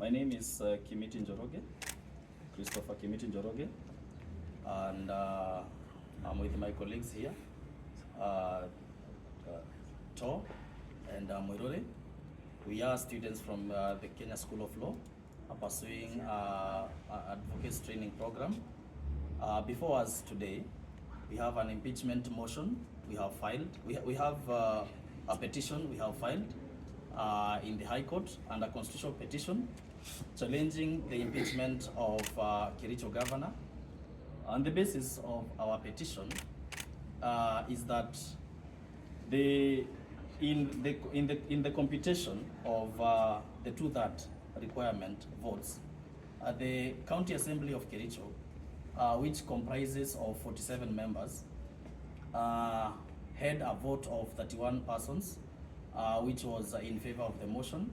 My name is Kimiti Njoroge, Christopher Kimiti Njoroge, and I'm with my colleagues here, To and Moirore. We are students from the Kenya School of Law, pursuing an advocacy training program. Before us today, we have an impeachment motion we have filed. We have a petition we have filed in the High Court, and a constitutional petition challenging the impeachment of Kericho Governor. On the basis of our petition is that in the computation of the 2/3 requirement votes, the County Assembly of Kericho, which comprises of 47 members, had a vote of 31 persons, which was in favor of the motion.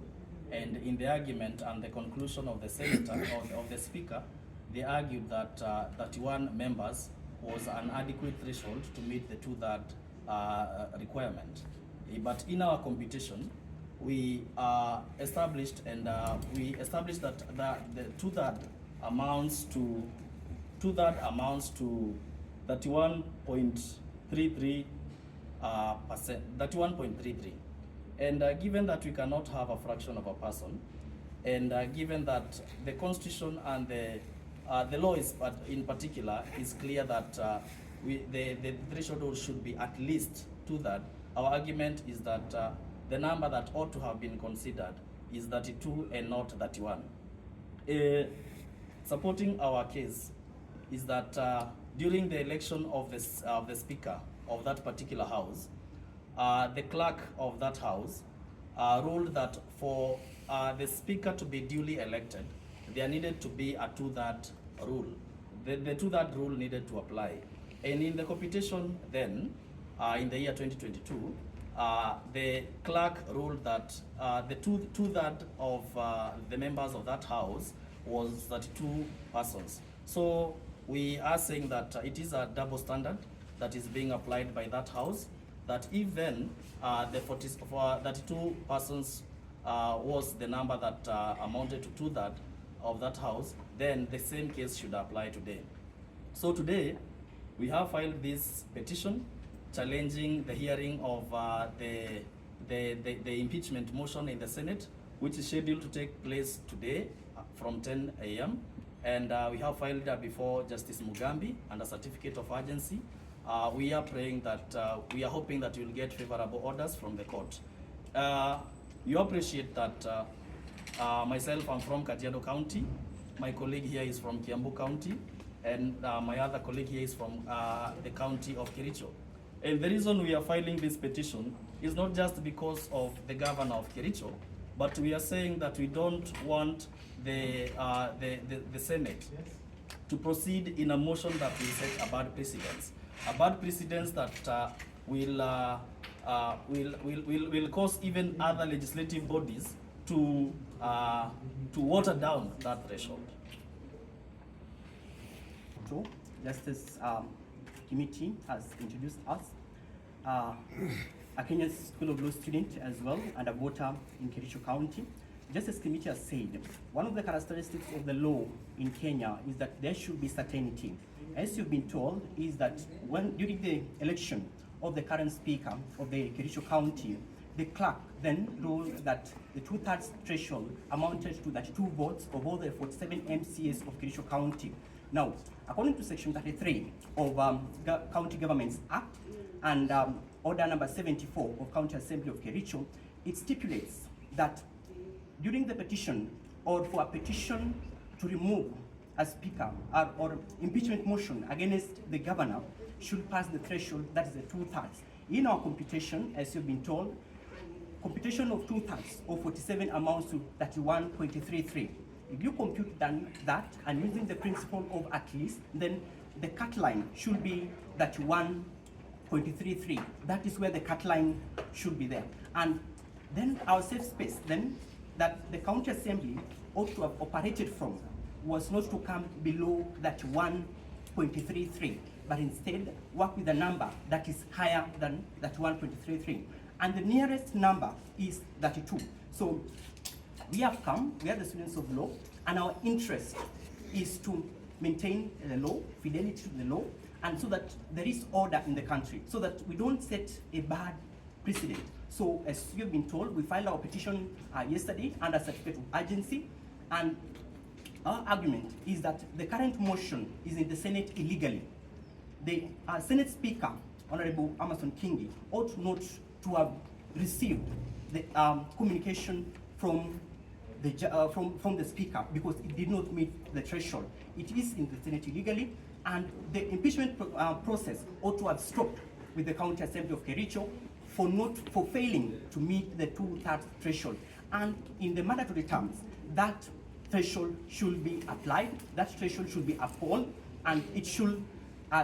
And in the argument and the conclusion of the senator of the speaker, they argued that 31 members was an adequate threshold to meet the 2/3 requirement. But in our computation, we established that the 2/3 amounts to 31.33%. 31.33. And given that we cannot have a fraction of a person, and given that the Constitution and the law is, in particular, is clear that the threshold should be at least 2/3, our argument is that the number that ought to have been considered is 32 and not 31. Supporting our case is that during the election of the speaker of that particular house, the clerk of that house ruled that for the speaker to be duly elected, there needed to be a 2/3 rule. The 2/3 rule needed to apply. And in the computation then, in the year 2022, the clerk ruled that the 2/3 of the members of that house was 32 persons. So we are saying that it is a double standard that is being applied by that house, that if then the 32 persons was the number that amounted to 2/3 of that house, then the same case should apply today. So today, we have filed this petition challenging the hearing of the impeachment motion in the Senate, which is scheduled to take place today from 10 a.m. And we have filed before Justice Mugambi under certificate of urgency. We are praying that, we are hoping that we'll get favorable orders from the court. You appreciate that myself, I'm from Kajiado County. My colleague here is from Kiambu County, and my other colleague here is from the county of Kericho. And the reason we are filing this petition is not just because of the governor of Kericho, but we are saying that we don't want the Senate to proceed in a motion that will set a bad precedence. A bad precedence that will cause even other legislative bodies to water down that threshold. So, Justice Kimiti has introduced us, a Kenya School of Law student as well, and a voter in Kericho County. Just as Kimiti has said, one of the characteristics of the law in Kenya is that there should be certainty. As you've been told, is that during the election of the current speaker of the Kericho County, the clerk then ruled that the 2/3 threshold amounted to 32 votes of all the 47 MCAs of Kericho County. Now, according to Section 33 of County Governments Act and Order number 74 of County Assembly of Kericho, it stipulates that during the petition, or for a petition to remove a speaker or impeachment motion against the governor, should pass the threshold, that is the 2/3. In our computation, as you've been told, computation of 2/3 of 47 amounts to 31.33. If you compute that and using the principle of at least, then the cut line should be 31.33. That is where the cut line should be there. And then our safe space, then, that the county assembly ought to have operated from was not to come below that 1.33, but instead work with a number that is higher than that 1.33. And the nearest number is 32. So we have come, we are the students of law, and our interest is to maintain the law, fidelity to the law, and so that there is order in the country, so that we don't set a bad precedent. So as you've been told, we filed our petition yesterday under certificate of urgency, and our argument is that the current motion is in the Senate illegally. The Senate Speaker, Honorable Amason Kingi, ought not to have received the communication from the Speaker because it did not meet the threshold. It is in the Senate illegally, and the impeachment process ought to have stopped with the County Assembly of Kericho for failing to meet the 2/3 threshold. And in the mandatory terms, that threshold should be applied, that threshold should be upheld, and it should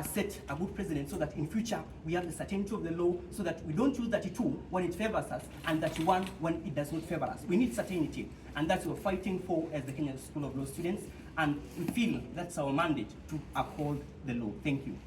set a good precedent so that in future we have the certainty of the law, so that we don't use 32 when it favors us and 31 when it does not favor us. We need certainty, and that's what we're fighting for as the Kenyan School of Law students, and we feel that's our mandate to uphold the law. Thank you.